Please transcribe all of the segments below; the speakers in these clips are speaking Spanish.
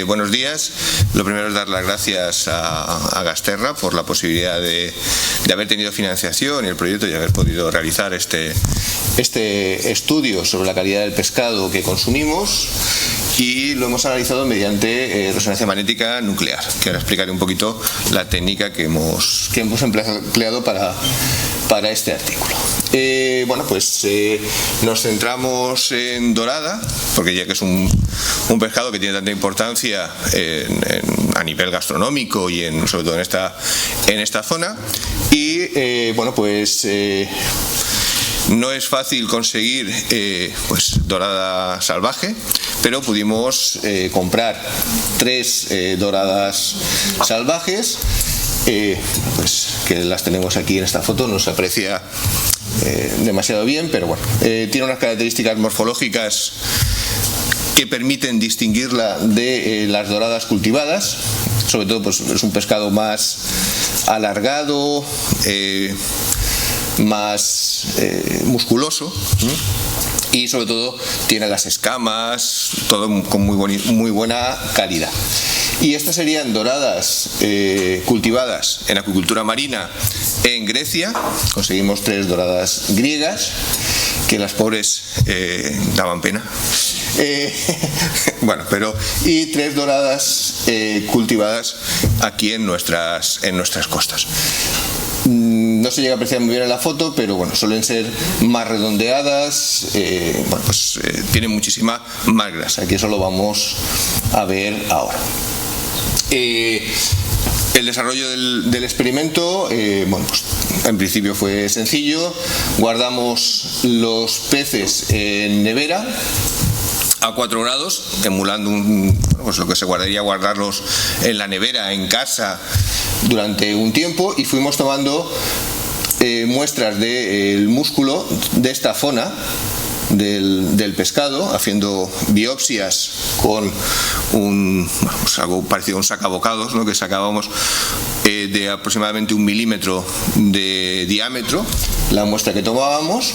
Buenos días. Lo primero es dar las gracias a Gasterra por la posibilidad de haber tenido financiación y el proyecto y haber podido realizar este estudio sobre la calidad del pescado que consumimos, y lo hemos analizado mediante resonancia magnética nuclear, que ahora explicaré un poquito la técnica que hemos empleado para este artículo. Nos centramos en dorada, porque ya que es un pescado que tiene tanta importancia a nivel gastronómico y sobre todo en esta zona, y no es fácil conseguir dorada salvaje, pero pudimos comprar 3 doradas salvajes, que las tenemos aquí en esta foto. No se aprecia demasiado bien, pero bueno, tiene unas características morfológicas que permiten distinguirla de las doradas cultivadas. Sobre todo es un pescado más alargado, más musculoso, y sobre todo tiene las escamas, todo con muy buena calidad. Y estas serían doradas cultivadas en acuicultura marina en Grecia. Conseguimos 3 doradas griegas, que las pobres daban pena. Y 3 doradas cultivadas aquí en nuestras costas. No se llega a apreciar muy bien en la foto, pero bueno, suelen ser más redondeadas, tienen muchísima más grasa, que eso lo vamos a ver ahora. El desarrollo del experimento, en principio fue sencillo. Guardamos los peces en nevera a 4 grados, emulando lo que se guardarlos en la nevera, en casa, durante un tiempo, y fuimos tomando muestras del músculo de esta zona del pescado, haciendo biopsias con algo parecido a un sacabocados, que sacábamos de aproximadamente 1 milímetro de diámetro la muestra que tomábamos.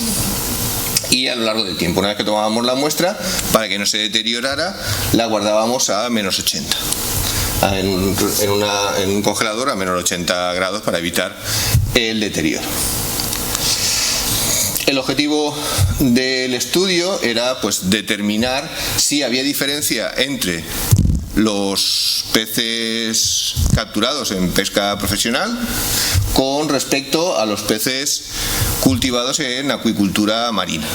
Y a lo largo del tiempo, una vez que tomábamos la muestra, para que no se deteriorara, la guardábamos a menos 80. En un congelador a menos 80 grados para evitar el deterioro. El objetivo del estudio era determinar si había diferencia entre los peces capturados en pesca profesional con respecto a los peces cultivados en acuicultura marina.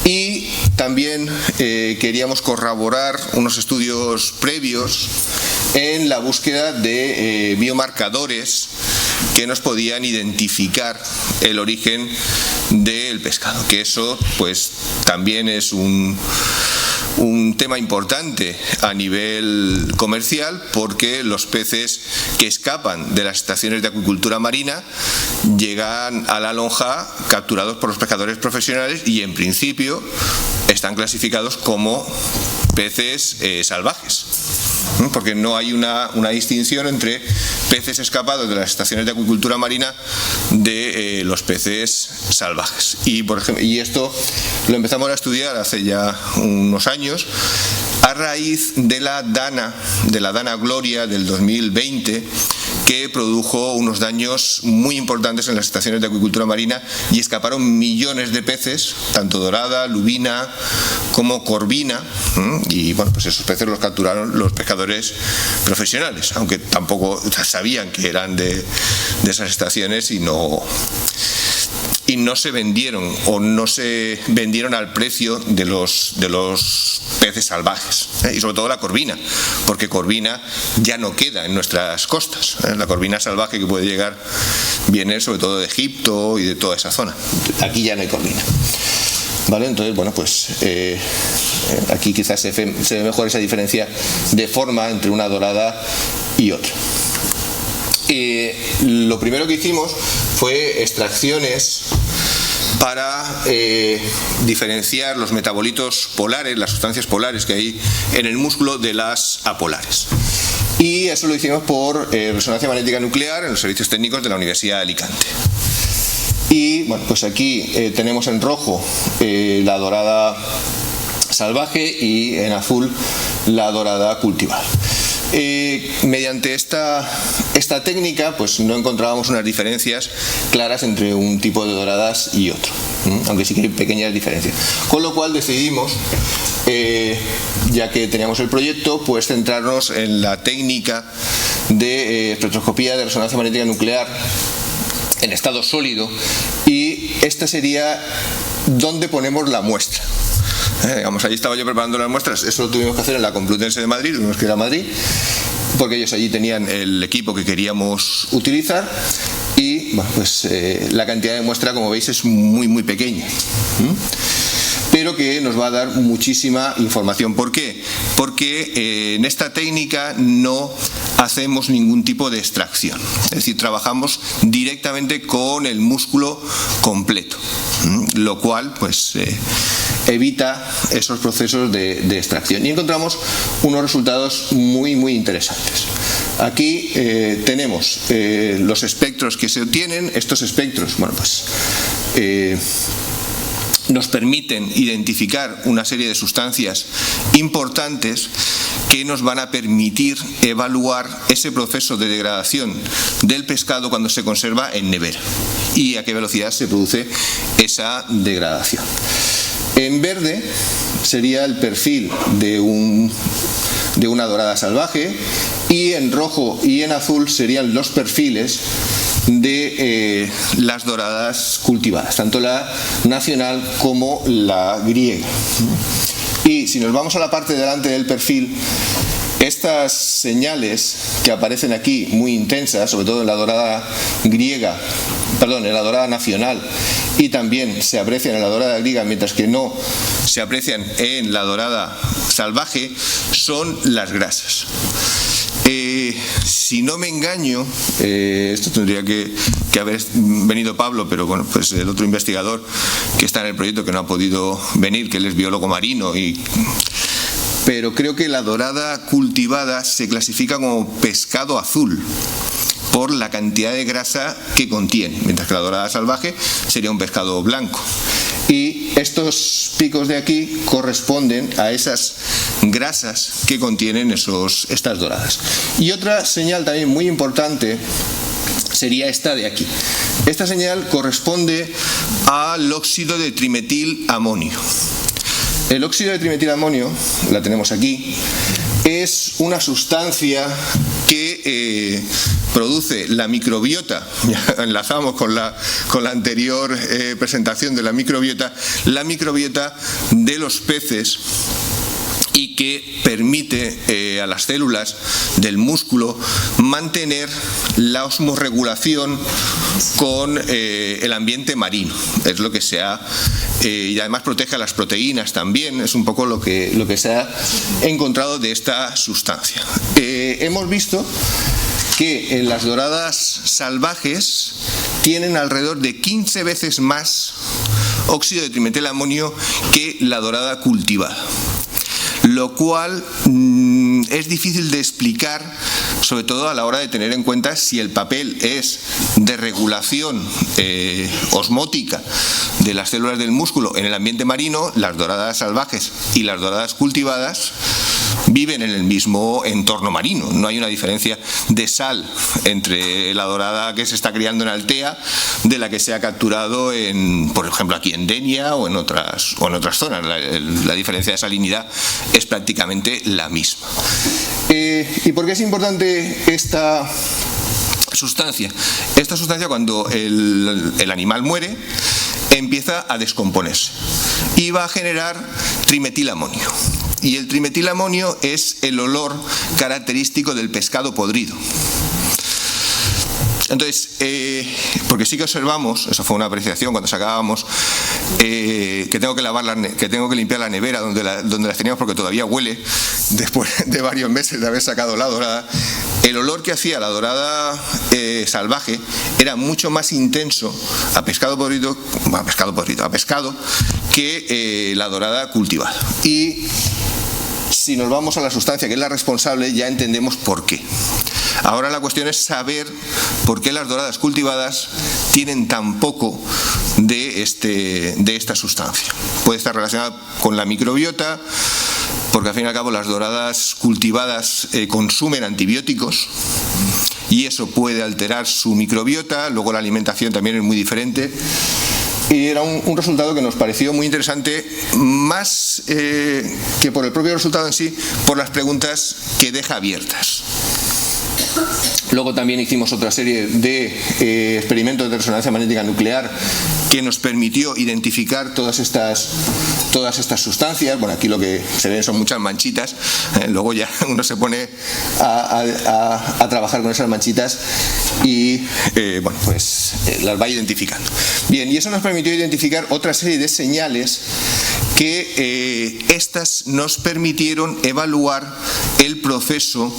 Y también queríamos corroborar unos estudios previos en la búsqueda de biomarcadores que nos podían identificar el origen del pescado, que eso también es un tema importante a nivel comercial, porque los peces que escapan de las estaciones de acuicultura marina llegan a la lonja capturados por los pescadores profesionales y en principio están clasificados como peces salvajes, porque no hay una distinción entre peces escapados de las estaciones de acuicultura marina de los peces salvajes. Y esto lo empezamos a estudiar hace ya unos años a raíz de la Dana Gloria del 2020, que produjo unos daños muy importantes en las estaciones de acuicultura marina y escaparon millones de peces, tanto dorada, lubina como corvina, y esos peces los capturaron los pescadores profesionales, aunque tampoco sabían que eran de esas estaciones, y no se vendieron al precio de los peces salvajes, y sobre todo la corvina, porque corvina ya no queda en nuestras costas. La corvina salvaje que puede llegar viene sobre todo de Egipto y de toda esa zona. Aquí ya no hay corvina. Entonces, aquí quizás se ve mejor esa diferencia de forma entre una dorada y otra. Lo primero que hicimos fue extracciones para diferenciar los metabolitos polares, las sustancias polares que hay en el músculo, de las apolares. Y eso lo hicimos por resonancia magnética nuclear en los servicios técnicos de la Universidad de Alicante. Y aquí tenemos en rojo la dorada salvaje y en azul la dorada cultivada. Mediante esta técnica pues no encontrábamos unas diferencias claras entre un tipo de doradas y otro, aunque sí que hay pequeñas diferencias, con lo cual decidimos, ya que teníamos el proyecto, pues centrarnos en la técnica de espectroscopía de resonancia magnética nuclear en estado sólido, y esta sería donde ponemos la muestra. Digamos, allí estaba yo preparando las muestras, eso lo tuvimos que hacer en la Complutense de Madrid, tuvimos que ir a Madrid, porque ellos allí tenían el equipo que queríamos utilizar, y bueno, pues la cantidad de muestra, como veis, es muy pequeña, pero que nos va a dar muchísima información. ¿Por qué? Porque en esta técnica no hacemos ningún tipo de extracción, es decir, trabajamos directamente con el músculo completo, lo cual pues evita esos procesos de extracción, y encontramos unos resultados muy interesantes. Aquí tenemos los espectros que se obtienen. Estos espectros, bueno, pues nos permiten identificar una serie de sustancias importantes que nos van a permitir evaluar ese proceso de degradación del pescado cuando se conserva en nevera y a qué velocidad se produce esa degradación. En verde sería el perfil de una dorada salvaje, y en rojo y en azul serían los perfiles de las doradas cultivadas, tanto la nacional como la griega. Y si nos vamos a la parte de delante del perfil, estas señales que aparecen aquí muy intensas, sobre todo en la dorada griega, perdón, en la dorada nacional, y también se aprecian en la dorada griega, mientras que no se aprecian en la dorada salvaje, son las grasas. Si no me engaño, esto tendría que haber venido Pablo, pero bueno, pues el otro investigador que está en el proyecto, que no ha podido venir, que él es biólogo marino, pero creo que la dorada cultivada se clasifica como pescado azul por la cantidad de grasa que contiene, mientras que la dorada salvaje sería un pescado blanco. Y estos picos de aquí corresponden a esas grasas que contienen estas doradas. Y otra señal también muy importante sería esta de aquí. Esta señal corresponde al óxido de trimetilamonio. El óxido de trimetilamonio, la tenemos aquí, es una sustancia que produce la microbiota. Ya enlazamos con la anterior presentación de la microbiota de los peces, y que permite a las células del músculo mantener la osmorregulación con el ambiente marino. Es lo que se ha y además protege a las proteínas también. Es un poco lo que se ha encontrado de esta sustancia. Hemos visto que en las doradas salvajes tienen alrededor de 15 veces más óxido de trimetilamonio que la dorada cultivada, lo cual es difícil de explicar, sobre todo a la hora de tener en cuenta si el papel es de regulación osmótica de las células del músculo en el ambiente marino. Las doradas salvajes y las doradas cultivadas viven en el mismo entorno marino. No hay una diferencia de sal entre la dorada que se está criando en Altea de la que se ha capturado por ejemplo, aquí en Denia o en otras zonas. La diferencia de salinidad es prácticamente la misma. ¿Y por qué es importante esta sustancia? Esta sustancia, cuando el animal muere, empieza a descomponerse y va a generar trimetilamonio. Y el trimetilamonio es el olor característico del pescado podrido. Entonces, porque sí que observamos, esa fue una apreciación cuando sacábamos, que tengo que limpiar la nevera donde las teníamos, porque todavía huele después de varios meses de haber sacado la dorada. El olor que hacía la dorada salvaje era mucho más intenso a pescado que la dorada cultivada. Y si nos vamos a la sustancia que es la responsable, ya entendemos por qué. Ahora la cuestión es saber por qué las doradas cultivadas tienen tan poco de esta sustancia. Puede estar relacionada con la microbiota, porque al fin y al cabo las doradas cultivadas consumen antibióticos y eso puede alterar su microbiota. Luego la alimentación también es muy diferente. Y era un resultado que nos pareció muy interesante, más que por el propio resultado en sí, por las preguntas que deja abiertas. Luego también hicimos otra serie de experimentos de resonancia magnética nuclear que nos permitió identificar todas estas sustancias. Bueno, aquí lo que se ven son muchas manchitas, luego ya uno se pone a trabajar con esas manchitas y bueno, pues las va identificando. Bien, y eso nos permitió identificar otra serie de señales que estas nos permitieron evaluar el proceso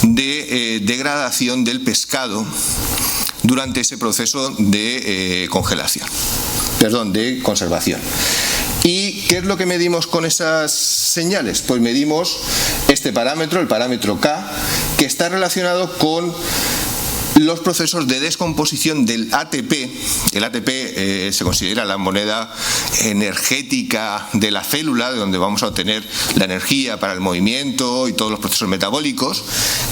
de degradación del pescado durante ese proceso de de conservación. ¿Y qué es lo que medimos con esas señales? Pues medimos este parámetro, el parámetro K, que está relacionado con los procesos de descomposición del ATP. El ATP se considera la moneda energética de la célula, de donde vamos a obtener la energía para el movimiento y todos los procesos metabólicos.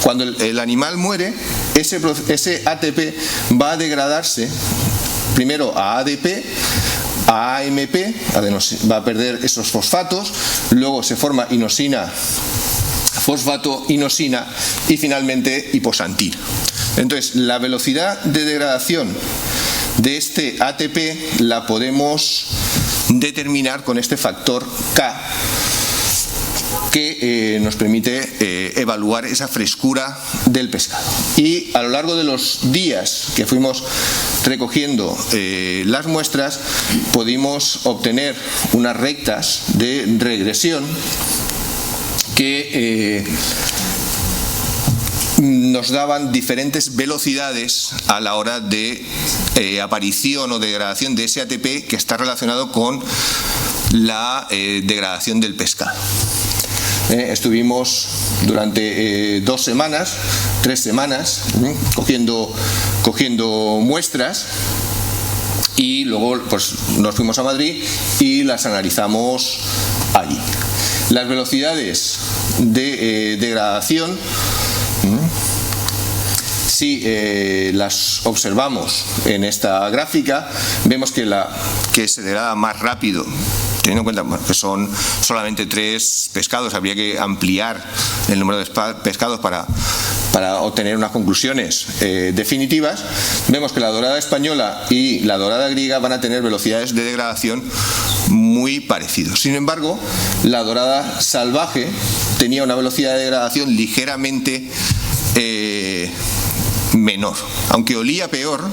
Cuando el animal muere, ese ATP va a degradarse primero a ADP, a AMP, va a perder esos fosfatos, luego se forma inosina, fosfato, inosina y finalmente hiposantina. Entonces, la velocidad de degradación de este ATP la podemos determinar con este factor K, que nos permite evaluar esa frescura del pescado. Y a lo largo de los días que fuimos recogiendo las muestras, pudimos obtener unas rectas de regresión que nos daban diferentes velocidades a la hora de aparición o degradación de ese ATP, que está relacionado con la degradación del pescado. Estuvimos durante 2 semanas, 3 semanas, cogiendo muestras y luego pues nos fuimos a Madrid y las analizamos allí. Las velocidades de degradación, si las observamos en esta gráfica, vemos que se degrada más rápido, teniendo en cuenta que son solamente 3 pescados. Habría que ampliar el número de pescados para obtener unas conclusiones definitivas. Vemos que la dorada española y la dorada griega van a tener velocidades de degradación muy parecidas. Sin embargo, la dorada salvaje tenía una velocidad de degradación ligeramente menor. Aunque olía peor,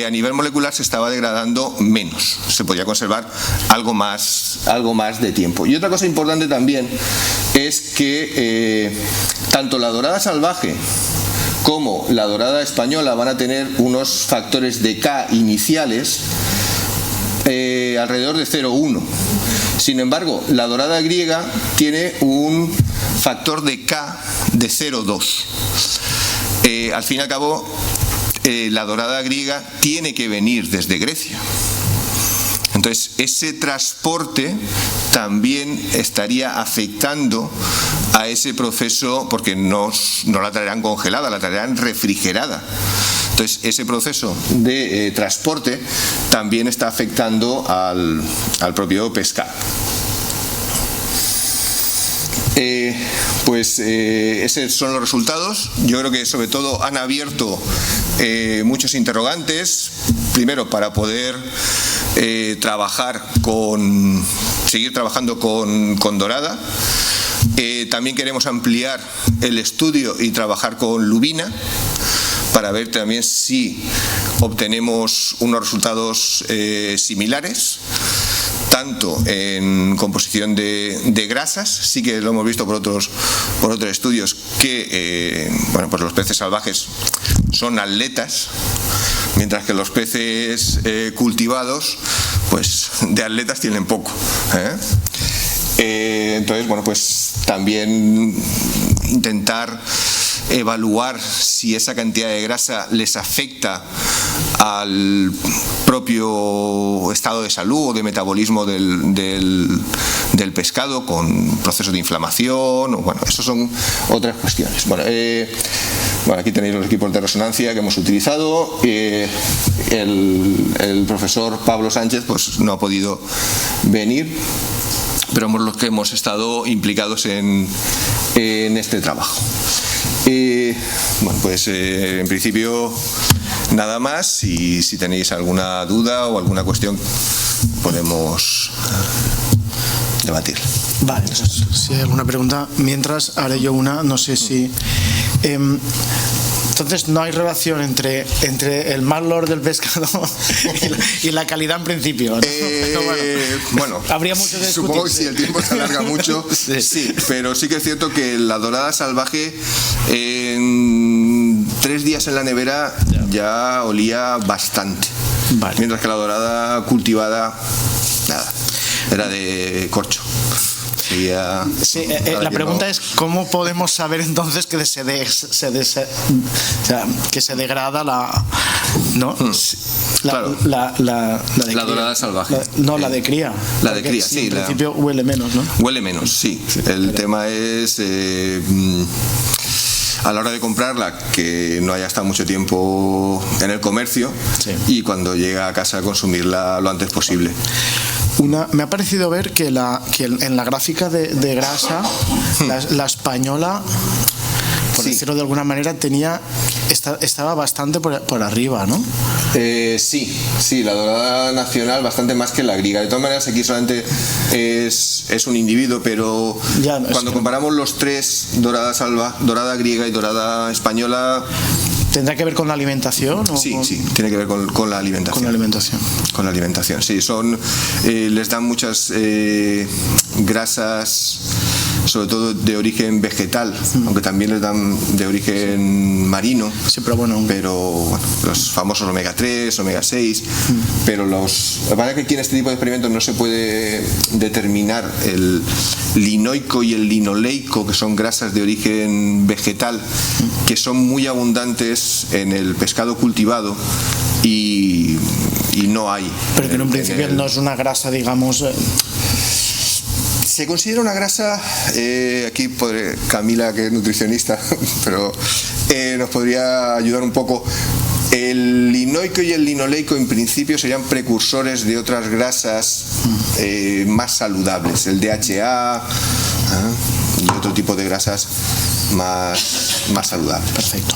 a nivel molecular se estaba degradando menos, se podía conservar algo más de tiempo. Y otra cosa importante también es que tanto la dorada salvaje como la dorada española van a tener unos factores de K iniciales alrededor de 0,1. Sin embargo, la dorada griega tiene un factor de K de 0,2. Al fin y al cabo, la dorada griega tiene que venir desde Grecia. Entonces, ese transporte también estaría afectando a ese proceso, porque no la traerán congelada, la traerán refrigerada. Entonces, ese proceso de transporte también está afectando al propio pescado. Esos son los resultados. Yo creo que sobre todo han abierto muchos interrogantes, primero para poder seguir trabajando con dorada. También queremos ampliar el estudio y trabajar con lubina para ver también si obtenemos unos resultados similares, tanto en composición de grasas. Sí que lo hemos visto por otros estudios que pues los peces salvajes son atletas, mientras que los peces cultivados pues de atletas tienen poco, entonces pues también intentar evaluar si esa cantidad de grasa les afecta al propio estado de salud o de metabolismo del pescado, con procesos de inflamación, bueno, eso son otras cuestiones. Bueno, aquí tenéis los equipos de resonancia que hemos utilizado. El profesor Pablo Sánchez pues no ha podido venir, pero somos los que hemos estado implicados en este trabajo. Bueno, pues en principio nada más, y si tenéis alguna duda o alguna cuestión podemos debatir. Vale, si hay alguna pregunta, mientras haré yo una, no sé si... Entonces no hay relación entre el mal olor del pescado y la calidad en principio, ¿no? Bueno, habría mucho que discutir. supongo que si el tiempo se alarga mucho, sí, pero sí que es cierto que la dorada salvaje en 3 días en la nevera ya olía bastante. Vale. Mientras que la dorada cultivada, nada, era de corcho. Sí, la pregunta es ¿cómo podemos saber entonces que se degrada la, ¿no? Claro. la dorada salvaje. La de cría. La de cría, sí. En principio huele menos, ¿no? Huele menos, sí. El tema es a la hora de comprarla, que no haya estado mucho tiempo en el comercio, y cuando llega a casa consumirla lo antes posible. Me ha parecido ver que en la gráfica de grasa, la española, por decirlo de alguna manera, estaba bastante por arriba, ¿no? Sí, la dorada nacional bastante más que la griega. De todas maneras, aquí solamente es un individuo, pero cuando comparamos los tres, dorada griega y dorada española... ¿Tendrá que ver con la alimentación? Sí, tiene que ver con la alimentación. Con la alimentación. Con la alimentación, sí. Les dan muchas grasas, sobre todo de origen vegetal, aunque también les dan de origen marino. Sí, pero bueno, los famosos omega 3, omega 6, pero la verdad es que aquí en este tipo de experimentos no se puede determinar el linoico y el linoleico, que son grasas de origen vegetal, que son muy abundantes en el pescado cultivado y no hay. Pero que en un principio no es una grasa, digamos... Se considera una grasa, aquí Camila, que es nutricionista, pero nos podría ayudar un poco. El linoico y el linoleico en principio serían precursores de otras grasas más saludables, el DHA y otro tipo de grasas más saludables. Perfecto.